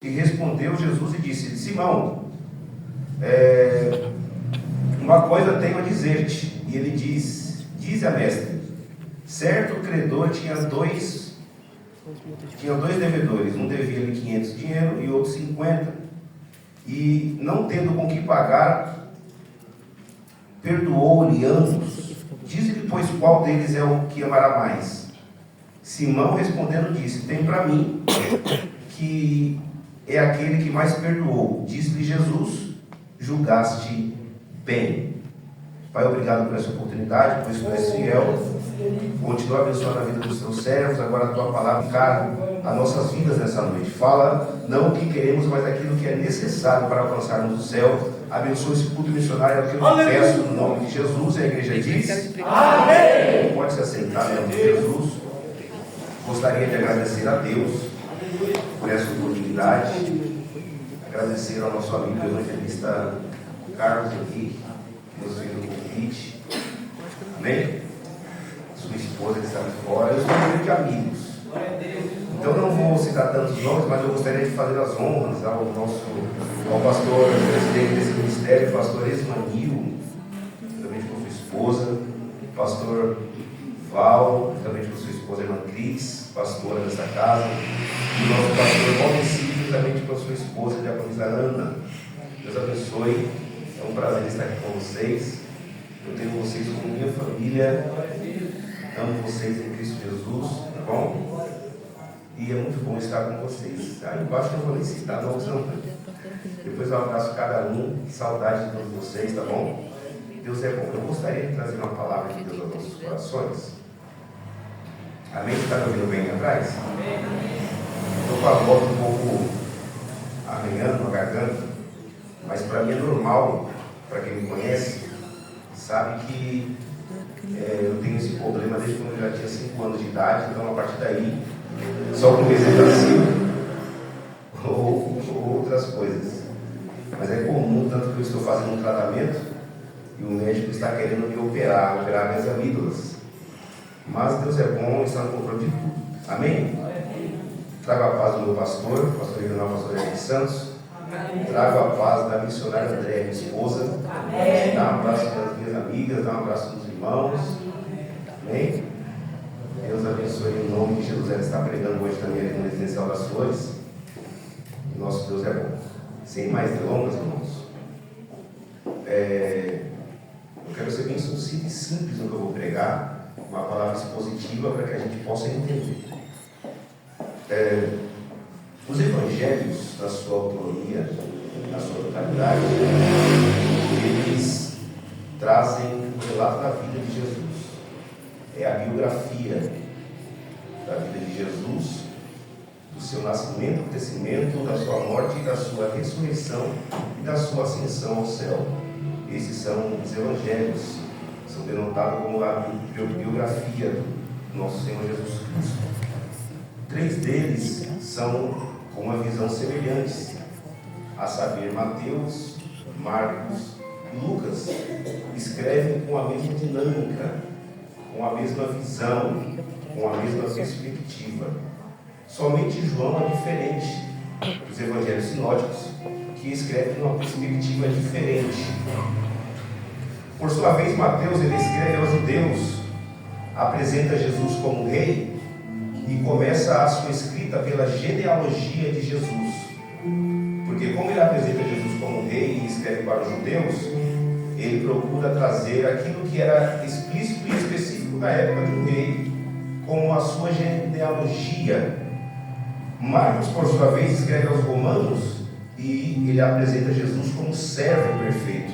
E respondeu Jesus e disse: Simão, uma coisa tenho a dizer-te. E ele diz a mestre: certo credor tinha dois devedores, um devia-lhe 500 dinheiro e outro 50, e não tendo com que pagar, perdoou-lhe ambos. Diz-lhe, pois, qual deles é o que amará mais? Simão respondendo disse: tem para mim que é aquele que mais perdoou. Disse-lhe Jesus: julgaste bem. Pai, obrigado por essa oportunidade, pois tu és fiel. Continua abençoando a vida dos teus servos. Agora a tua palavra encara as nossas vidas nessa noite. Fala não o que queremos, mas aquilo que é necessário para alcançarmos o céu. Abençoa esse culto missionário, é o que eu te peço no nome de Jesus. E a igreja diz: amém. Pode se assentar, meu Jesus. Gostaria de agradecer a Deus por essa oportunidade, agradecer ao nosso amigo evangelista Carlos Henrique, que nos fez o convite. Amém? Sua esposa que está ali fora. Eu sou um grupo de amigos, então não vou citar tantos nomes, mas eu gostaria de fazer as honras ao pastor presidente desse ministério, pastor Esmanil, juntamente com sua esposa, pastor Val, juntamente com sua esposa irmã Cris, pastora dessa casa, e o nosso pastor Maurício, juntamente com a sua esposa, diaconisa Ana. Deus abençoe, é um prazer estar aqui com vocês. Eu tenho vocês como minha família, amo vocês em Cristo Jesus, tá bom? E é muito bom estar com vocês. Aí embaixo eu não vou nem citar nomes, não. Depois eu abraço cada um, saudade de todos vocês, tá bom? Deus é bom. Eu gostaria de trazer uma palavra de Deus aos nossos corações. Amém? Você está me ouvindo bem atrás? Estou com a voz um pouco arranhando a garganta, mas para mim é normal. Para quem me conhece, sabe que eu tenho esse problema desde quando eu já tinha 5 anos de idade. Então, a partir daí, só com visitação ou outras coisas. Mas é comum, tanto que eu estou fazendo um tratamento e o médico está querendo me operar minhas amígdalas. Mas Deus é bom e está no controle de tudo. Amém? Trago a paz do meu pastor regional, pastor Henrique Santos. Trago a paz da missionária Andréia, minha esposa. Dá um abraço das minhas amigas, dá um abraço dos irmãos. Amém? Deus abençoe em nome de Jesus. Ela está pregando hoje também aqui no Residencial das Flores. E nosso Deus é bom. Sem mais delongas, irmãos, eu quero ser bem sucinto e simples no que eu vou pregar, uma palavra expositiva para que a gente possa entender. Os evangelhos, na sua autonomia, na sua totalidade, eles trazem o relato da vida de Jesus. É a biografia da vida de Jesus, do seu nascimento, crescimento, da sua morte, da sua ressurreição e da sua ascensão ao céu. Esses são os evangelhos, são denotados como a biografia do nosso Senhor Jesus Cristo. 3 deles são com uma visão semelhante, a saber, Mateus, Marcos e Lucas escrevem com a mesma dinâmica, com a mesma visão, com a mesma perspectiva. Somente João é diferente dos evangelhos sinóticos, que escrevem uma perspectiva diferente. Por sua vez, Mateus, ele escreve aos judeus, apresenta Jesus como rei e começa a sua escrita pela genealogia de Jesus. Porque como ele apresenta Jesus como rei e escreve para os judeus, ele procura trazer aquilo que era explícito e específico da época do rei, como a sua genealogia. Marcos, por sua vez, escreve aos romanos e ele apresenta Jesus como servo perfeito.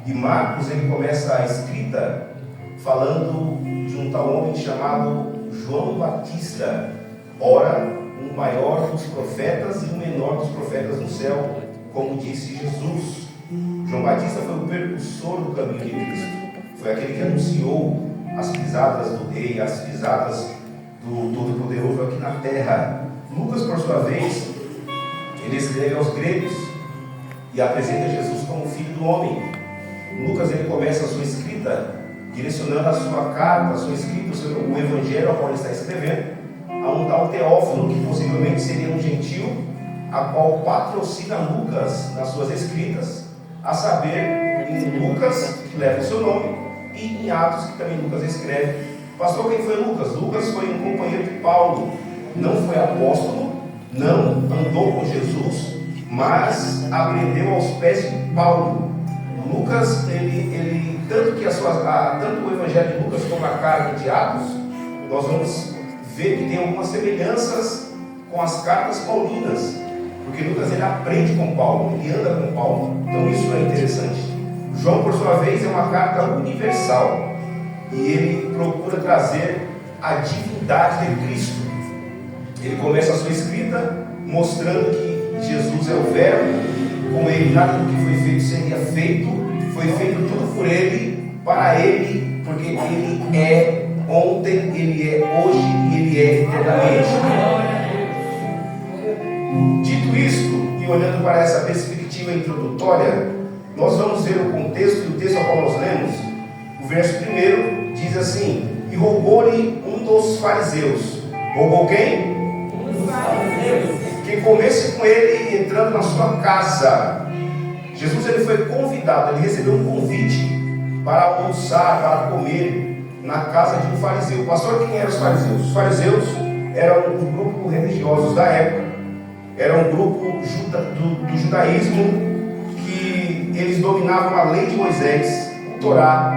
E Marcos, ele começa a escrita falando de um tal homem chamado João Batista, ora um maior dos profetas e um menor dos profetas no céu, como disse Jesus. João Batista foi o precursor do caminho de Cristo, foi aquele que anunciou as pisadas do rei, as pisadas do Todo-Poderoso aqui na terra. Lucas, por sua vez, ele escreve aos gregos e apresenta Jesus como filho do homem. Lucas, ele começa a sua escrita direcionando a sua carta, a sua escrita, o evangelho ao qual ele está escrevendo, a um tal Teófilo, que possivelmente seria um gentil a qual patrocina Lucas nas suas escritas, a saber, em Lucas, que leva o seu nome, e em Atos, que também Lucas escreve. Pastor, quem foi Lucas? Lucas foi um companheiro de Paulo, não foi apóstolo, não andou com Jesus, mas aprendeu aos pés de Paulo. Lucas, ele tanto o Evangelho de Lucas como a carta de Atos, nós vamos ver que tem algumas semelhanças com as cartas paulinas, porque Lucas ele aprende com Paulo, ele anda com Paulo, então isso é interessante. João, por sua vez, é uma carta universal e ele procura trazer a divindade de Cristo. Ele começa a sua escrita mostrando que Jesus é o Verbo, com ele nada do que foi feito seria feito, foi feito tudo por ele, para ele, porque ele é ontem, ele é hoje e ele é eternamente. Dito isto, e olhando para essa perspectiva introdutória, nós vamos ver o contexto, e o texto ao qual nós lemos. O verso 1 diz assim: e roubou-lhe um dos fariseus. Roubou quem? Os fariseus. Que comesse com ele entrando na sua casa. Jesus ele foi convidado, ele recebeu um convite para almoçar, para comer na casa de um fariseu. Pastor, quem eram os fariseus? Os fariseus eram um grupo religioso da época, era um grupo do judaísmo, que eles dominavam a lei de Moisés, o Torá,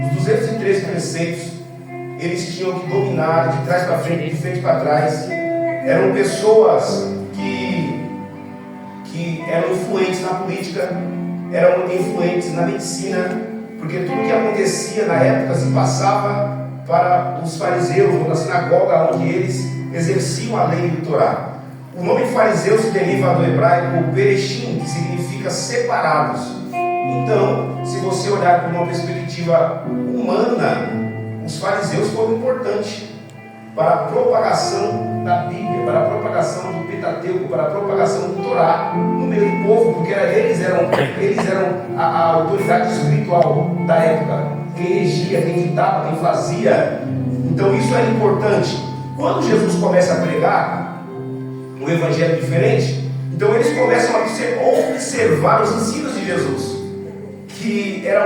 os 213 preceitos, eles tinham que dominar de trás para frente, de frente para trás. Eram pessoas que eram influentes na política, eram influentes na medicina, porque tudo que acontecia na época se passava para os fariseus, ou na sinagoga onde eles exerciam a lei do Torá. O nome fariseu se deriva do hebraico pereshim, que significa separados. Então, se você olhar por uma perspectiva humana, os fariseus foram importantes para a propagação da Bíblia, para a propagação do Pentateuco, para a propagação do Torá no meio do povo, porque eles eram a autoridade espiritual da época, quem regia, quem ditava, quem fazia. Então isso era importante. Quando Jesus começa a pregar um evangelho diferente, então eles começam a observar os ensinos de Jesus, que era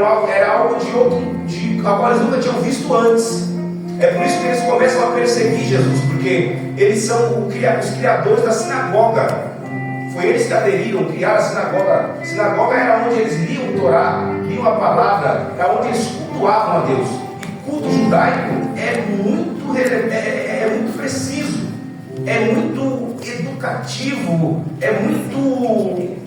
algo de qual eles nunca tinham visto antes. É por isso que eles começam a perseguir Jesus, porque eles são os criadores da sinagoga. Foi eles que aderiram, criaram a sinagoga. A sinagoga era onde eles liam o Torá, liam a palavra, era onde eles cultuavam a Deus. E culto judaico é muito preciso, é muito educativo, é muito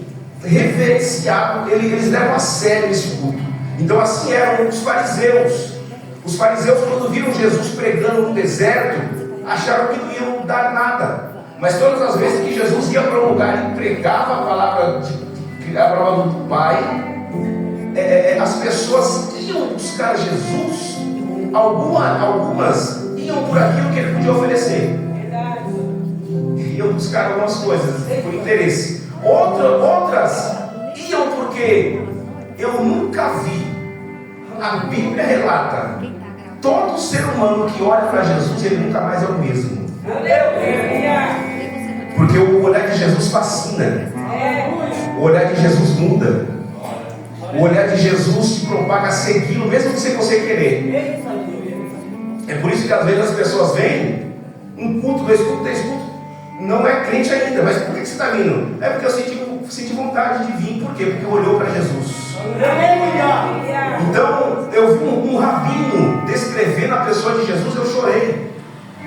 reverenciado. Eles levam a sério esse culto. Então assim eram os fariseus. Os fariseus, quando viram Jesus pregando no deserto, acharam que não iam dar nada. Mas todas as vezes que Jesus ia para um lugar e pregava a palavra do Pai, as pessoas iam buscar Jesus. Algumas iam por aquilo que ele podia oferecer. Iam buscar algumas coisas por interesse. Outras iam porque eu nunca vi. A Bíblia relata: todo ser humano que olha para Jesus, ele nunca mais é o mesmo. Porque o olhar de Jesus fascina. O olhar de Jesus muda. O olhar de Jesus te propaga a segui-lo, mesmo sem você querer. É por isso que às vezes as pessoas vêm, um culto, dois cultos, não é crente ainda. Mas por que você está vindo? É porque eu senti vontade de vir. Por quê? Porque olhou para Jesus. Então eu vi um rabino descrevendo a pessoa de Jesus, eu chorei,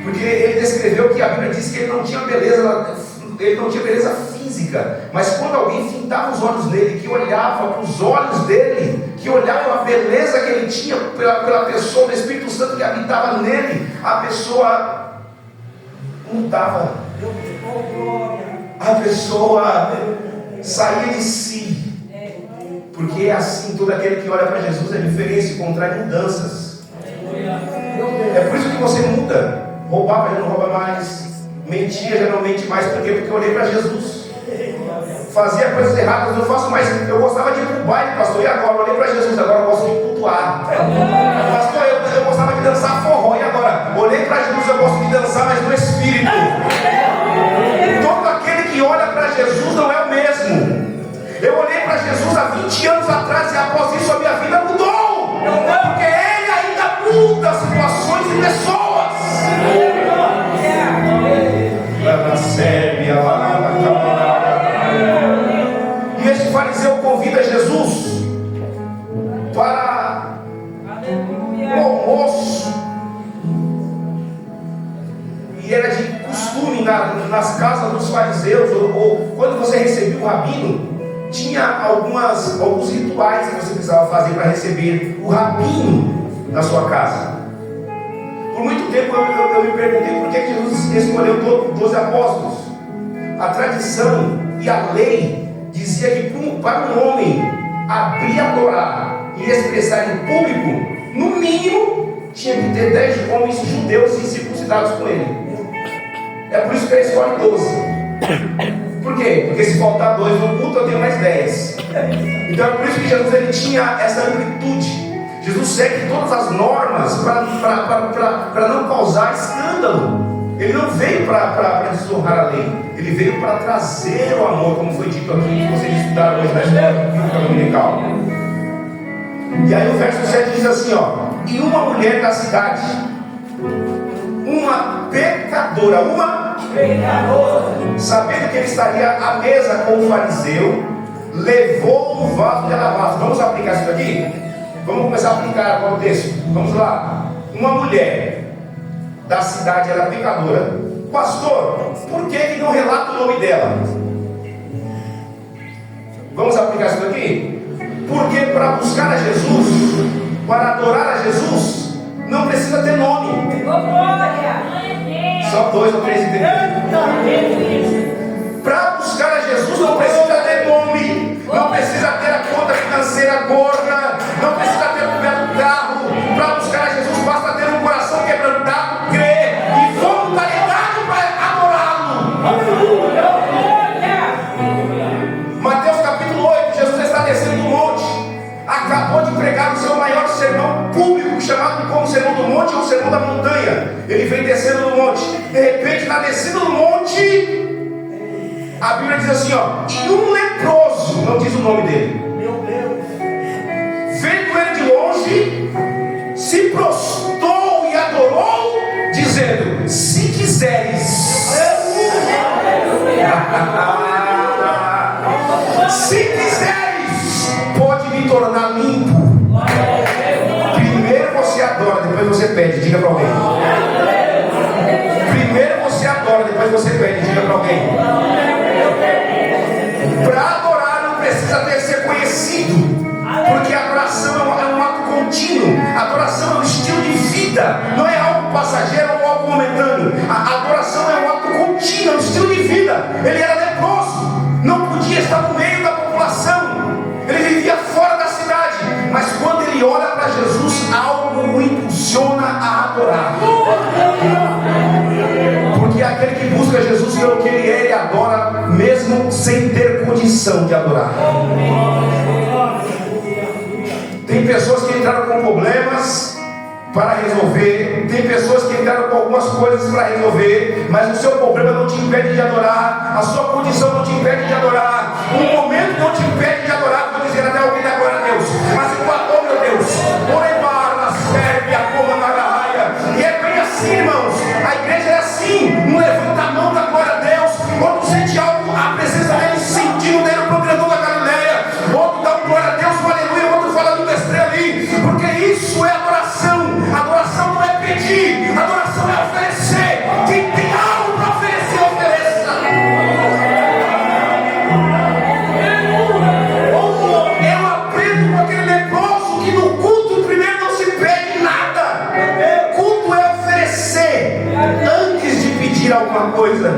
porque ele descreveu que a Bíblia diz que ele não tinha beleza física, mas quando alguém findava os olhos nele, que olhava para os olhos dele, que olhava a beleza que ele tinha pela pessoa do Espírito Santo que habitava nele, a pessoa mudava, a pessoa saía de si. Porque é assim, todo aquele que olha para Jesus é diferente, contrai mudanças. É por isso que você muda. Roubava, já não rouba mais. Mentia, já não mente mais. Por quê? Porque eu olhei para Jesus. Fazia coisas erradas, não faço mais. Eu gostava de ir para o baile, pastor, e agora? Eu olhei para Jesus, agora eu gosto de cultuar. Pastor, eu gostava de dançar forró, e agora? Olhei para Jesus, eu gosto de dançar, mas no Espírito. Todo aquele que olha para Jesus quando você recebia o rabino, tinha alguns rituais que você precisava fazer para receber o rabino na sua casa. Por muito tempo eu me perguntei por que Jesus escolheu 12 apóstolos. A tradição e a lei dizia que para um homem abrir a Torá e expressar em público, no mínimo tinha que ter 10 homens judeus e circuncidados com ele. É por isso que ele escolhe 12. Por quê? Porque se faltar 2 no culto, eu tenho mais 10. Então é por isso que Jesus ele tinha essa amplitude. Jesus segue todas as normas para não causar escândalo. Ele não veio para desonrar a lei. Ele veio para trazer o amor, como foi dito aqui, que vocês estudaram hoje na escola bíblica dominical. E aí o verso 7 diz assim, ó: e uma mulher da cidade, uma pecadora, sabendo que ele estaria à mesa com o fariseu, levou um vaso de alabastro. Vamos aplicar isso aqui? Vamos começar a aplicar agora o texto. Vamos lá. Uma mulher da cidade era pecadora. Pastor, por que ele não relata o nome dela? Vamos aplicar isso aqui? Porque para buscar a Jesus, para adorar a Jesus, não precisa ter nome. Só 2 ou 3 entenderam. Para buscar a Jesus não precisa ter nome, não precisa ter a conta financeira gorda, não precisa ter o belo carro. Para buscar a Jesus basta ter um coração quebrantado, crer e voluntariedade para adorá-lo. Mateus capítulo 8, Jesus está descendo do monte, acabou de pregar o seu maior sermão público, chamado como Sermão do Monte ou Sermão da Montanha. Ele vem descendo do monte, de repente na descida do monte, a Bíblia diz assim, ó: e um leproso, não diz o nome dele, vendo ele de longe, se prostrou e adorou, dizendo: se quiseres, se quiseres, pode me tornar limpo. Primeiro você adora, depois você pede. Diga para alguém. Primeiro você adora, depois você pede. Diga para alguém. Para adorar não precisa ser conhecido, porque a adoração é um ato contínuo. A adoração é um estilo de vida, não é algo passageiro ou algo momentâneo. A adoração é um ato contínuo, é um estilo de vida. Ele era leproso, não podia estar no meio da população, ele vivia fora da cidade, mas quando ele olha para Jesus, algo o impulsiona a adorar. Porque aquele que busca Jesus pelo que ele é, ele adora mesmo sem ter condição de adorar. Tem pessoas que entraram com problemas para resolver, tem pessoas que entraram com algumas coisas para resolver, mas o seu problema não te impede de adorar, a sua condição não te impede de adorar, o momento não te impede de adorar. Vou dizer até alguém da glória a Deus, mas o ator, meu Deus, Orebarra, Sérvia, Comandaraia, e é bem assim, irmãos. A igreja é assim, não levanta a mão da glória a Deus, quando sente algo, a presença dele, sentindo dele, o progredor da Galileia, outro dá um glória a Deus, um aleluia, outro fala do estrela ali, porque isso é adoração. Adoração não é pedir, adoração é oferecer. Quem tem algo para oferecer, ofereça. Eu aprendo com aquele leproso que no culto primeiro não se pede nada. Culto é oferecer antes de pedir alguma coisa.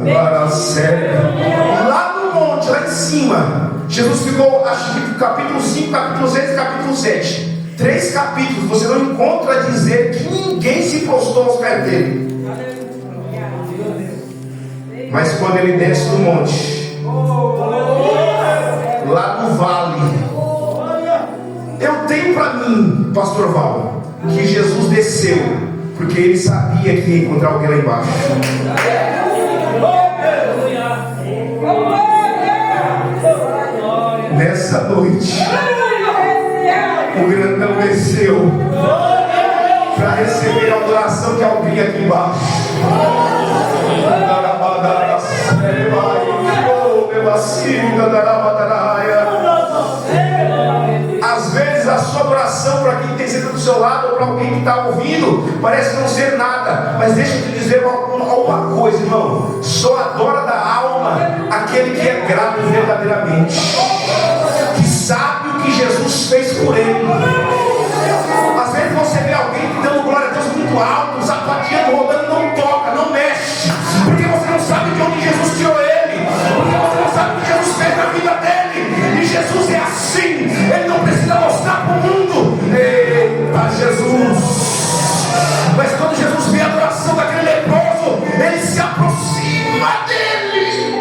Agora, sério. Lá no monte, lá em cima, Jesus ficou, acho que capítulo 5, capítulo 6 e capítulo 7. 3 capítulos, você não encontra dizer que ninguém se prostrou aos pés dele. Mas quando ele desce do monte, lá no vale, eu tenho para mim, pastor Val, que Jesus desceu, porque ele sabia que ia encontrar alguém lá embaixo. Nessa noite, o grandão desceu para receber a adoração de alguém aqui embaixo. Às vezes a sua adoração para quem tem sido do seu lado ou para alguém que está ouvindo parece não ser nada, mas deixa eu te dizer alguma coisa, irmão: só adora da alma aquele que é grato verdadeiramente, que sabe o que Jesus fez por ele. Às vezes você vê alguém dando glória a Deus muito alto, sapateando, rodando, não toca, não mexe, porque você não sabe de onde Jesus tirou ele, porque você não sabe o que Jesus fez na vida dele. E Jesus é assim, ele não precisa mostrar para o mundo. Eita Jesus! Mas quando Jesus vê a adoração daquele leproso, ele se aproxima dele.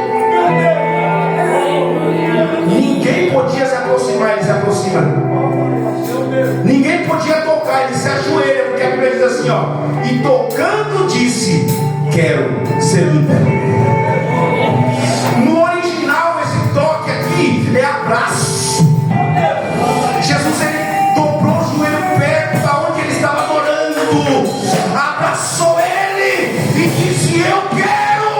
Ninguém podia se aproximar, ele se aproxima. Ninguém podia tocar, ele se ajoelha, porque a Bíblia diz assim, ó: e tocando disse: quero ser limpo. No original, esse toque aqui é abraço. Jesus, ele dobrou o joelho perto da onde ele estava adorando, abraçou ele e disse: eu quero.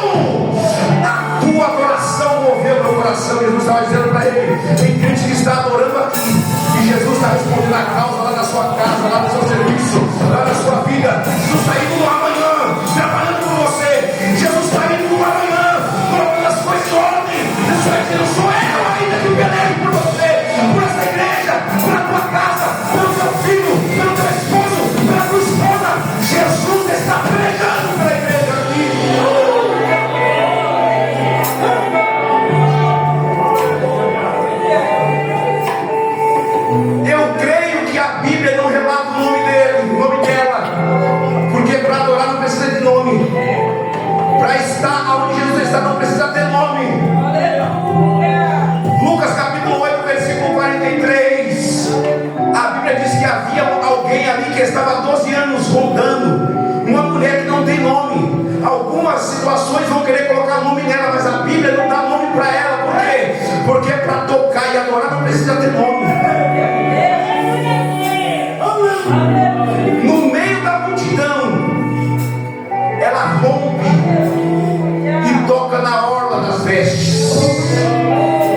A tua adoração moveu meu coração. Jesus estava dizendo para ele: tem crente que está adorando aqui, e Jesus está respondendo a causa lá na sua casa, lá no seu serviço, lá na sua vida. Jesus está indo amanhã, trabalhando com você. Jesus está indo amanhã, colocando as coisas em ordem. Jesus está dizendo: sou eu ainda que pelejo por você, por essa igreja, pela tua casa, pelo teu filho, pelo teu esposo, pela tua esposa. Jesus está pelejando pela igreja aqui. Eu creio que a Bíblia não relata o nome dele, o nome dela, porque para adorar não precisa de nome, para estar onde Jesus está não precisa ter nome. Lucas capítulo 8, versículo 43, a Bíblia diz que havia alguém ali que estava há 12 anos rondando, uma mulher que não tem nome. Algumas situações vão querer colocar nome nela, mas a Bíblia não dá nome para ela. Por quê? Porque para tocar e adorar não precisa ter nome. No meio da multidão, ela rompe e toca na orla das vestes.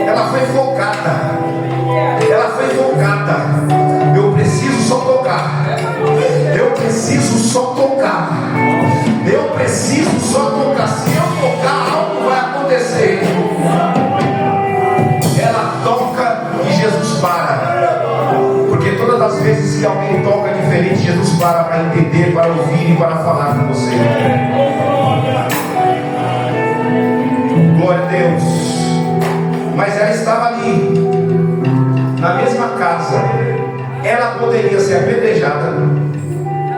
Ela foi focada. Ela foi focada. Eu preciso só tocar. Eu preciso só tocar. Eu preciso só tocar. Se eu tocar, algo vai acontecer. Ela toca e Jesus para. Porque todas as vezes que alguém toca diferente, Jesus para entender, para ouvir e para falar com você. Glória a Deus. Mas ela estava ali, na mesma casa. Ela poderia ser apedrejada,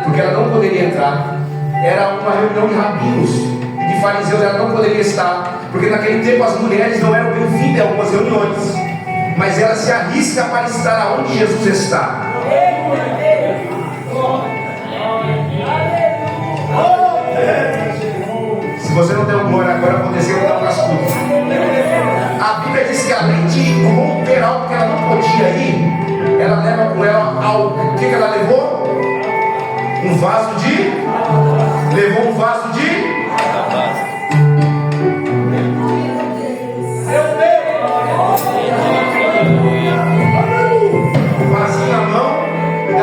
porque ela não poderia entrar. Era uma reunião de rabinos e de fariseus, ela não poderia estar, porque naquele tempo as mulheres não eram bem-vindas a algumas reuniões. Mas ela se arrisca para estar onde Jesus está. Se você não deu glória agora, aconteceu que dá um cascudo. A Bíblia diz que além de romper algo que ela não podia ir, ela leva com ela algo. O que ela levou? Um vaso de... Levou um vaso de... Vasinho na mão. Me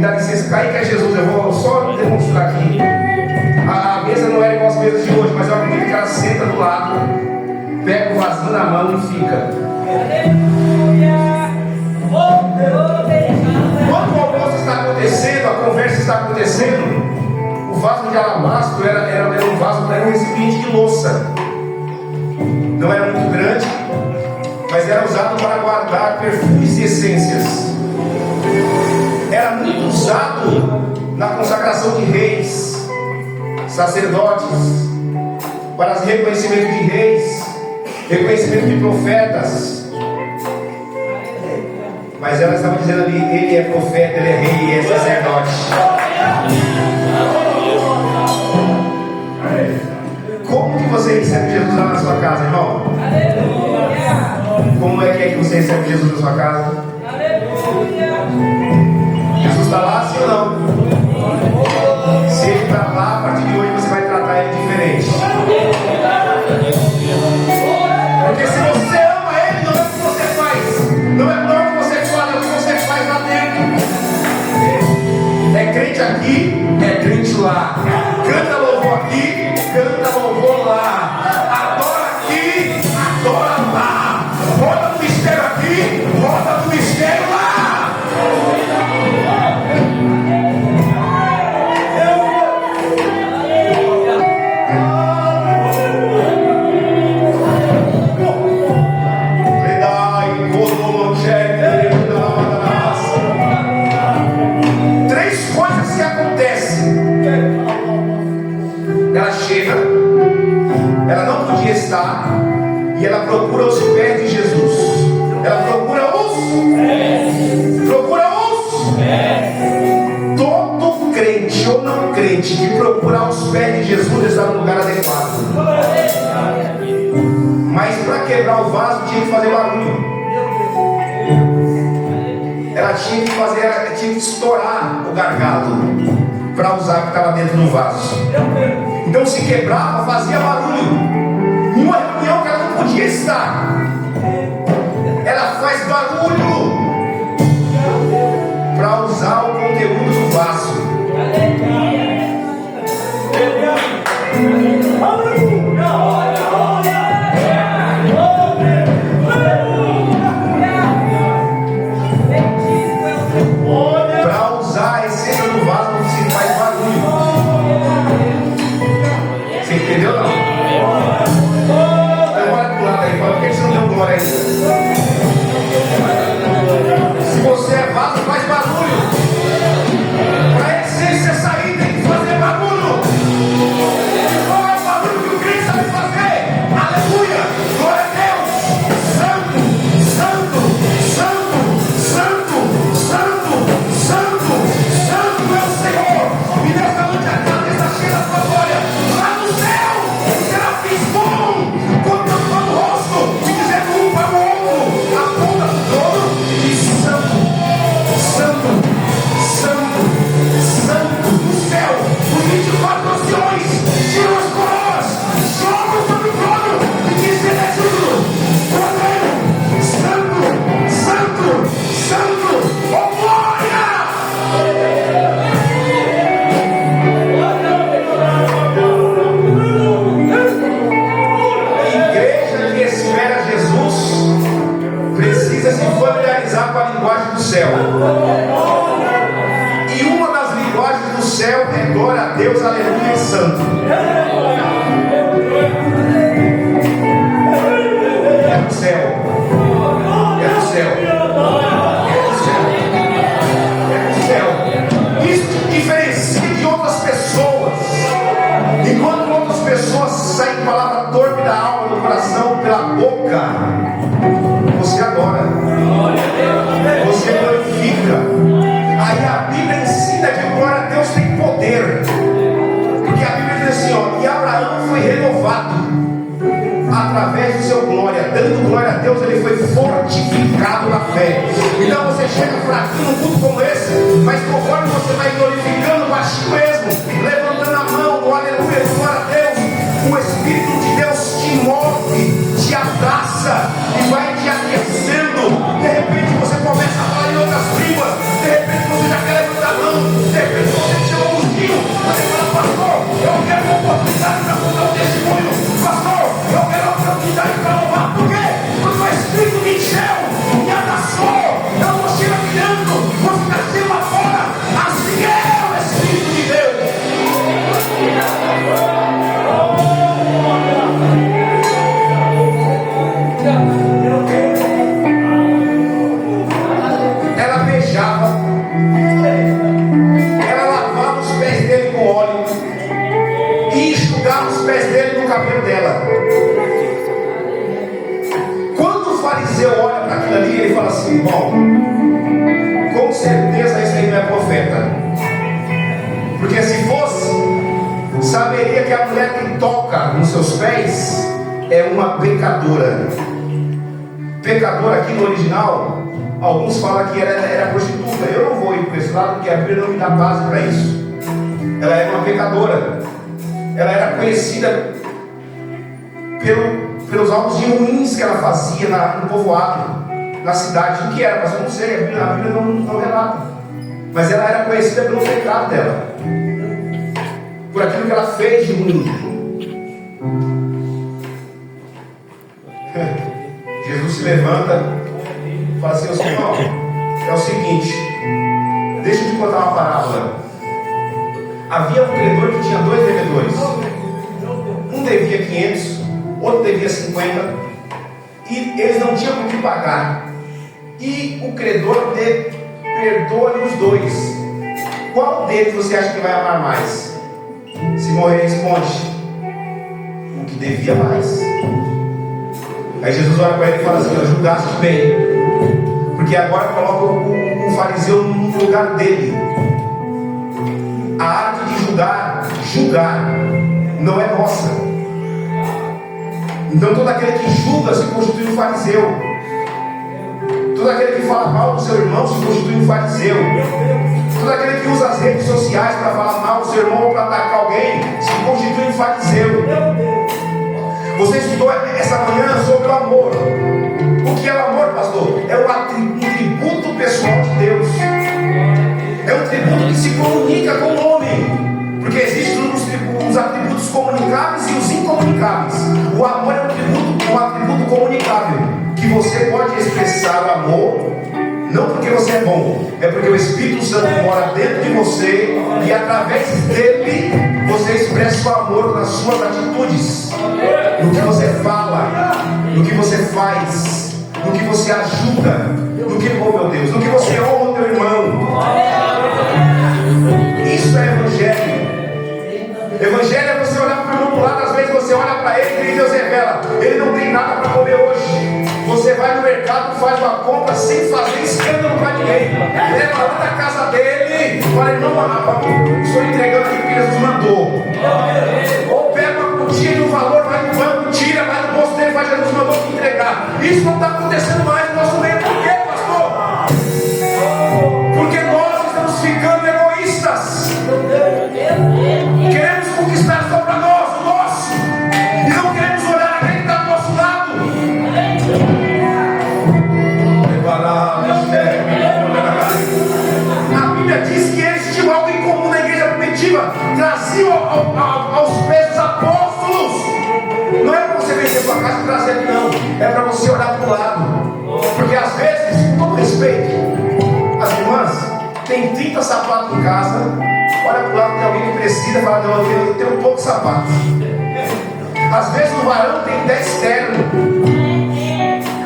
dá licença, cai que é Jesus. Eu vou só demonstrar aqui. A mesa não era igual as mesas de hoje, mas eu acredito que ela senta do lado, pega o vasinho na mão e fica. Quando o almoço está acontecendo, a conversa está acontecendo, o vaso de alabastro era um vaso, era um recipiente de louça. Não era muito grande, mas era usado para guardar perfumes e essências. Era muito usado na consagração de reis, sacerdotes, para reconhecimento de reis, reconhecimento de profetas. Mas ela estava dizendo ali: ele é profeta, ele é rei, ele é sacerdote. Como que você recebe Jesus lá na sua casa, irmão? Como é que você recebe Jesus na sua casa? Jesus está lá, sim ou não? Se ele está lá, a partir de hoje você vai tratar ele diferente. Porque se você ama ele, não é o que você faz, não é o que você fala, é o que você faz lá dentro. É crente aqui, é crente lá. Canta Ela não podia estar, e ela procura os pés de Jesus. Ela procura os pés. Procura os pés. Todo crente ou não crente que procurar os pés de Jesus está no lugar adequado. Mas para quebrar o vaso tinha que fazer barulho. Ela tinha que estourar o gargalo para usar o que estava dentro do vaso. Então se quebrava, fazia barulho. Em uma reunião que ela não podia estar, ela faz barulho para usar o conteúdo do vaso. Para usar a essência do vaso não se faz barulho. Você entendeu não? Agora pro lado aí, fala, por que você não deu glória ainda? Se você é vaso, faz barulho. Para a essência sair tem que fazer barulho. Qual é o barulho que o crente sabe fazer? Aleluia! Glória a Deus! Santo, santo, santo, santo, santo, santo, santo é o Senhor. E nessa noite a casa está cheia da sua glória. Lá no céu, os serafins voam, contemplando o rosto e dizendo um para o outro, aponta para o trono e santo, santo, santo, santo do céu. Os 24 anciões tiram as coroas, jogam sobre o trono e dizem: ele é justo, cordeiro, santo, santo, santo, oh glória! Igreja que espera Jesus precisa se familiarizar com a linguagem do céu. E uma das linguagens do céu é glória a Deus, aleluia e santo. É do céu. É do céu. É do céu. É do céu. Isso te diferencia de outras pessoas. Enquanto outras pessoas saem palavra torpe da alma, do coração, pela boca, você adora. Você glorifica. Aí a Bíblia ensina que o glória a Deus tem poder. Porque a Bíblia diz assim, ó, e Abraão foi renovado através do seu glória, dando glória a Deus, ele foi fortificado na fé. Então você chega fraquinho num culto como esse, mas conforme você vai glorificando, baixinho mesmo, levantando a mão, no aleluia, glória a Deus, o Espírito de Deus te move, te abraça e vai te aquecendo. De repente você começa a falar em outras línguas, de repente você já quer levantar a mão, de repente você chama um tio, você fala: pastor, eu quero uma oportunidade para contar um testemunho, pastor, eu quero uma oportunidade para louvar. Por quê? Porque o Espírito me encheu, me abraçou, eu não estou mirando, você está sendo lá fora. Assim é o Espírito de Deus. Ela beijava, ela lavava os pés dele com óleo e enxugava os pés dele no cabelo dela. Quando o fariseu olha para aquilo ali, ele fala assim: bom, com certeza esse aí não é profeta, porque se fosse, saberia que a mulher que toca nos seus pés é uma pecadora. Pecadora aqui no original, alguns falam que ela era prostituta. Eu não vou ir para esse lado porque a Bíblia não me dá base para isso. Ela era uma pecadora. Ela era conhecida pelos altos ruins que ela fazia no povoado, na cidade. O que era? Mas eu não sei, a Bíblia não relata. Mas ela era conhecida pelo pecado dela, por aquilo que ela fez de ruim. Jesus se levanta e fala assim: Senhor, é o seguinte, deixa eu te contar uma parábola. Havia um credor que tinha 2 devedores. Um devia 500, outro devia 50, e eles não tinham com que pagar. E o credor perdoa-lhe os 2. Qual deles você acha que vai amar mais? Se morrer, responde: o que devia mais. Aí Jesus olha para ele e fala assim: julgaste bem, porque agora coloca o fariseu no lugar dele. A arte de julgar não é nossa. Então todo aquele que julga se constitui um fariseu. Todo aquele que fala mal do seu irmão se constitui um fariseu. Todo aquele que usa as redes sociais para falar mal do seu irmão ou para atacar alguém se constitui um fariseu. Você estudou essa manhã sobre o amor. O que é o amor, pastor? É um tributo pessoal de Deus. É um tributo que se comunica com o homem. Porque existem os atributos comunicáveis e os incomunicáveis. O amor é um atributo comunicável, que você pode expressar o amor, não porque você é bom, é porque o Espírito Santo mora dentro de você, e através dele você expressa o amor nas suas atitudes, no que você fala, no que você faz, no que você ajuda, no que, oh meu Deus, no que você honra o teu irmão. Isso é evangelho. Evangelho é você olhar para o irmão do lado. Às vezes você olha para ele e Deus revela: ele não tem nada para comer hoje. Você vai no mercado, faz uma compra sem fazer escândalo para ninguém. Leva lá da casa dele, fala: irmão, estou entregando aqui porque Jesus mandou. Ou pega uma quantia no valor, vai no banco, tira, vai no bolso dele, faz: Jesus mandou te entregar. Isso não está acontecendo mais no nosso meio. Por quê, pastor? Porque nós estamos ficando egoístas. Queremos conquistar só para nós, o nosso, e não queremos olhar a quem está do nosso lado. A Bíblia diz que eles tinham algo em comum na igreja primitiva, traziam aos pés dos apóstolos. Não é para você vencer sua casa e trazer, não, é para você olhar para o lado. Porque às vezes, com todo respeito, as irmãs têm 30 sapatos em casa, olha para o lado, tem alguém que precisa, fala: não, eu tenho um pouco de sapato. Às vezes no varão tem 10 ternos.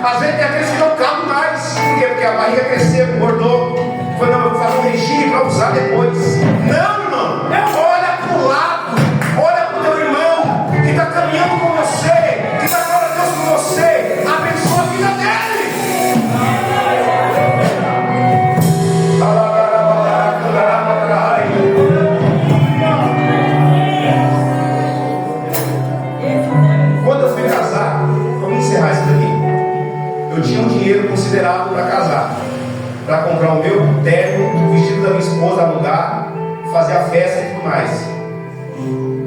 Às vezes tem aqueles que não cabem mais. Por quê? Porque a barriga cresceu, engordou. Falei: não, eu vou fazer um regime para usar depois. Não, irmão, olha para o lado, olha para o teu irmão que está caminhando com você, que está glória a Deus com você, abençoa a vida dele. Quando eu fui casar, vamos encerrar isso daqui. Eu tinha um dinheiro considerável para casar, para comprar o meu terno, o vestido da minha esposa, alugar, fazer a festa e tudo mais.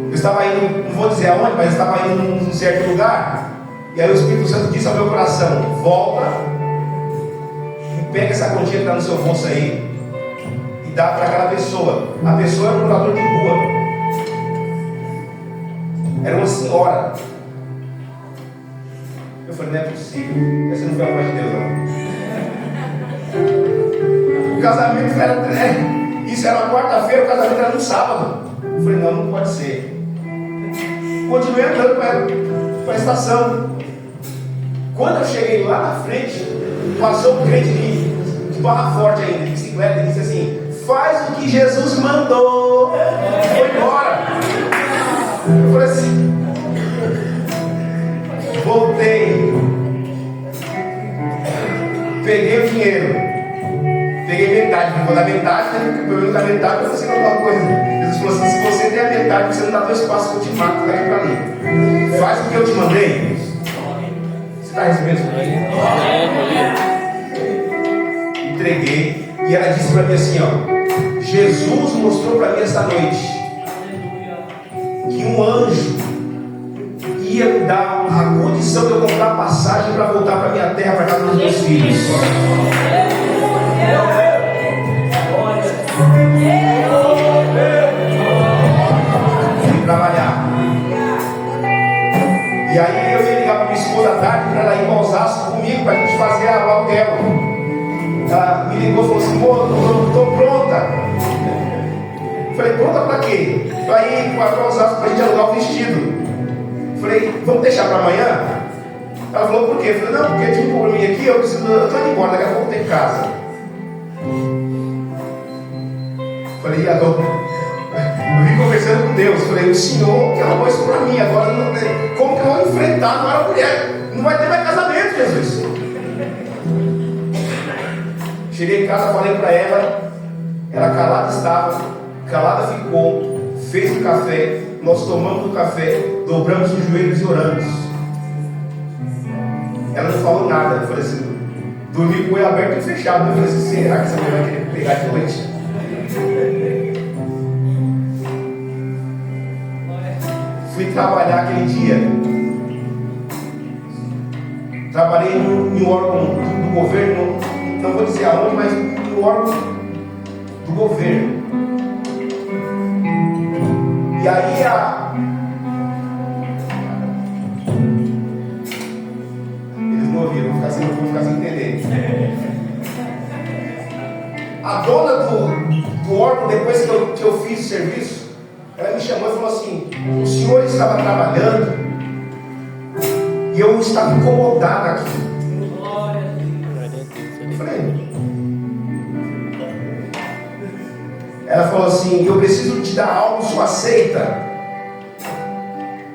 Eu estava indo, não vou dizer aonde, mas eu estava indo num certo lugar. E aí o Espírito Santo disse ao meu coração: volta e pega essa quantia que está no seu bolso aí e dá para aquela pessoa. A pessoa era um morador de rua. Era uma senhora. Eu falei: não é possível, essa não foi a voz de Deus, não. O casamento era, isso era uma quarta-feira, o casamento era no sábado. Eu falei: não pode ser. Continuei andando para a estação. Quando eu cheguei lá na frente, passou um crente de barra forte ainda, de bicicleta, e disse assim: faz o que Jesus mandou. Foi embora. Eu falei assim, voltei, peguei o dinheiro, peguei metade, não vou dar metade, né? Porque pelo menos da metade eu fazer alguma coisa. Jesus falou assim: se você tem a metade, você não dá dois passos que eu te mato daqui para ali. Faz o que eu te mandei. Você está recebendo isso aí? Entreguei, e ela disse para mim assim: ó, Jesus mostrou para mim esta noite que um anjo ia me dar a condição de eu comprar passagem para voltar para minha terra, para casa dos meus filhos. Fui trabalhar. E aí eu ia ligar para minha esposa à tarde para ela ir para Osasco comigo, para a gente fazer o aluguel. Ela me ligou e falou assim: pô, estou pronta. Falei: pronta para quê? Para ir para Osasco para a gente alugar o vestido. Falei: vamos deixar para amanhã? Ela falou: por quê? Eu falei: não, porque tinha um probleminha aqui, eu estou indo embora, daqui a pouco eu tenho casa. Falei: e agora? Eu vim conversando com Deus. Falei: o Senhor que arrumou isso para mim, agora não tem. Como que arrebentado, agora a mulher não vai ter mais casamento, Jesus. Cheguei em casa, falei para ela calada estava, calada ficou, fez o café, nós tomamos o café, dobramos os joelhos e oramos. Ela não falou nada, eu falei assim, dormi com o olho aberto e fechado. Eu falei assim, será que essa mulher vai querer pegar de noite? Fui trabalhar aquele dia. Trabalhei em um órgão do governo, não vou dizer aonde, mas no órgão do governo. E aí eles não ouviram, vou ficar sem entender. A dona do órgão, depois que eu fiz o serviço, ela me chamou e falou assim: o senhor estava trabalhando e eu estava incomodado aqui. Eu falei. Ela falou assim: eu preciso te dar algo, só aceita?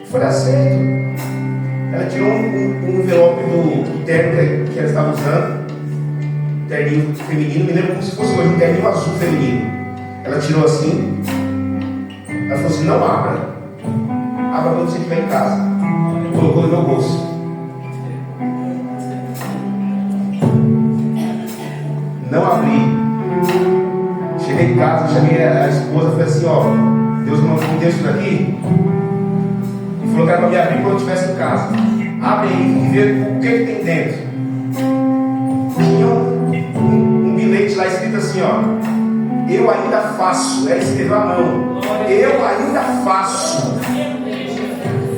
Eu falei: aceito. Ela tirou um envelope do terno que ela estava usando, terninho feminino, me lembro como se fosse hoje, um terninho azul feminino. Ela tirou assim, ela falou assim: não abra quando você estiver em casa. Colocou no meu bolso. Não abri. Cheguei em casa, chamei a esposa, falei assim: ó, Deus me deu isso daqui e falou que era para me abrir quando eu estivesse em casa. Abre aí e vê o que tem dentro. Tinha um bilhete lá escrito assim, ó: eu ainda faço. Ela escreveu à mão: eu ainda faço.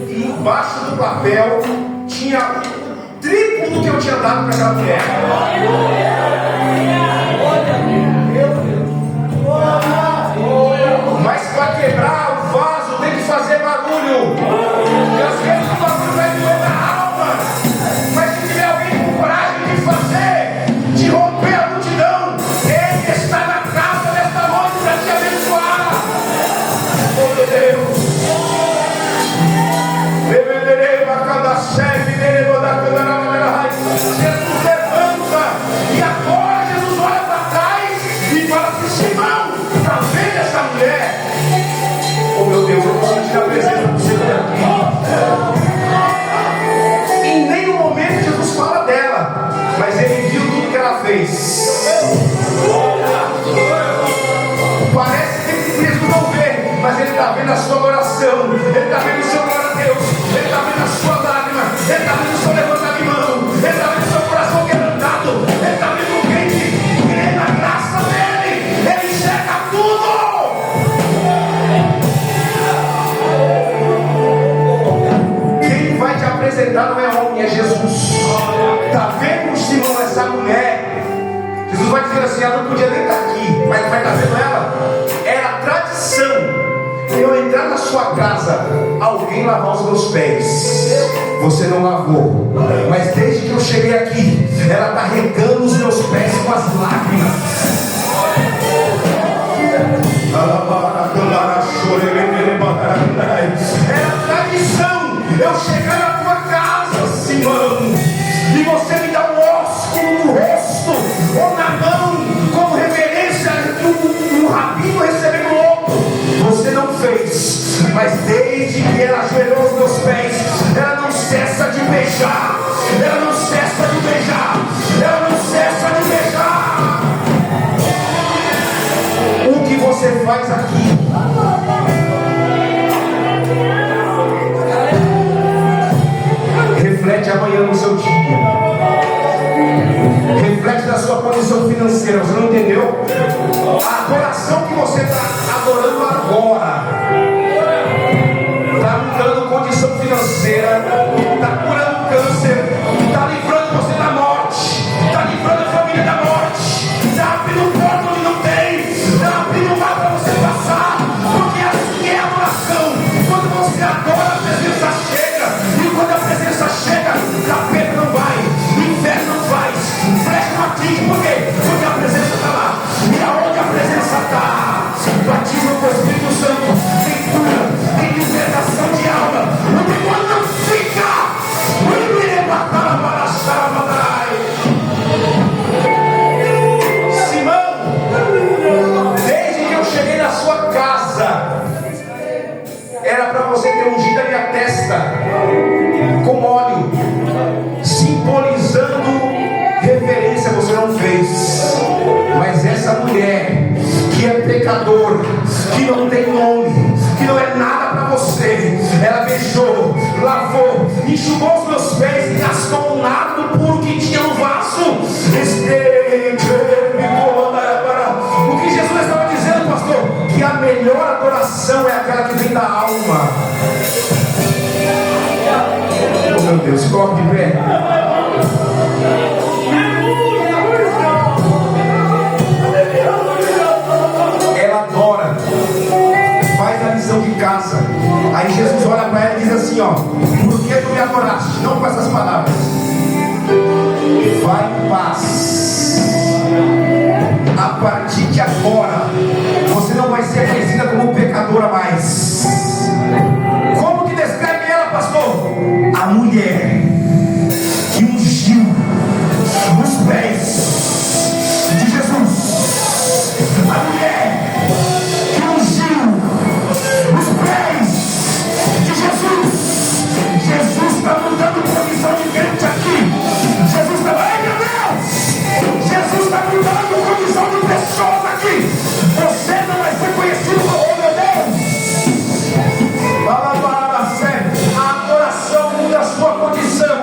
E embaixo do papel tinha triplo do que eu tinha dado para aquela mulher. Mas para quebrar o vaso tem que fazer barulho. E às vezes o barulho vai doer na alma. Mas se tiver alguém com coragem de fazer, de romper a multidão, ele está na casa desta noite para te abençoar. Oh meu Deus. Jesus levanta. E agora Jesus olha para trás e fala assim: Simão, está vendo essa mulher? Oh meu Deus, eu vou sentir a presença do Senhor aqui. Em nenhum momento Jesus fala dela, mas ele viu tudo que ela fez. Parece que Jesus não vê, mas ele está vendo a sua oração, ele está vendo o seu glória a Deus, ele está vendo a sua lágrima, ele está vendo o seu levantar de mão, ele está vendo o seu coração quebrantado, ele está vendo o crente crê na graça dele, ele enxerga tudo. Quem vai te apresentar não é homem, é Jesus. Está vendo, Simão, essa mulher? Jesus vai dizer assim: ela não podia nem estar aqui, mas vai estar vendo ela? Era tradição eu entrar na sua casa, alguém lavar os meus pés. Você não lavou, mas desde que eu cheguei aqui, ela está regando os meus pés com as lágrimas. Era tradição eu chegar na tua casa, Simão, e você me dá um ósculo no rosto ou na mão, como reverência do rabino recebendo o outro. Você não fez, mas desde que ela ajoelhou os meus pés, ela não cessa de beijar, ela não cessa de beijar, ela não cessa de beijar. O que você faz aqui? Reflete amanhã no seu dia. Reflete na sua condição financeira. Você não entendeu? A adoração que você está adorando agora está mudando condição financeira, está curando câncer, está livrando você da morte, está livrando a família da morte, está abrindo porta onde não tem, está abrindo mar para você passar, porque assim é a adoração. Quando você adora, a presença chega, e quando a presença chega, capeta não vai, o inferno não faz, flecha não atinge. Por quê? Porque a presença está lá, e aonde a presença está, batismo testa com óleo, simbolizando reverência. Você não fez, mas essa mulher que é pecador, que não tem nome, que não é nada para você, ela beijou, lavou, enxugou os meus pés e gastou um nado puro que tinha no vaso. O que Jesus estava dizendo, pastor? Que a melhor adoração é aquela que vem da alma. Oh meu Deus, coloque de pé. Ela adora, faz a lição de casa. Aí Jesus olha para ela e diz assim: ó, por que tu me adoraste? Não com essas palavras. Vai em paz. A partir de agora, você não vai ser conhecida como pecadora mais. Como que descreve ela, pastor? A mulher que ungiu os pés de Jesus. A mulher que ungiu os pés de Jesus. Jesus está mudando condição de crente aqui. Jesus está... Ai meu Deus! Jesus está mudando condição de pessoas aqui. Você não vai ser conhecido como... Oh meu Deus! A adoração muda a sua condição.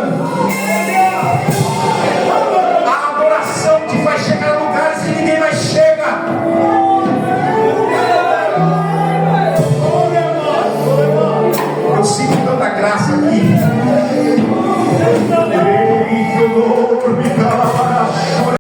A adoração te faz chegar a lugares que ninguém mais chega. Eu sinto tanta graça aqui.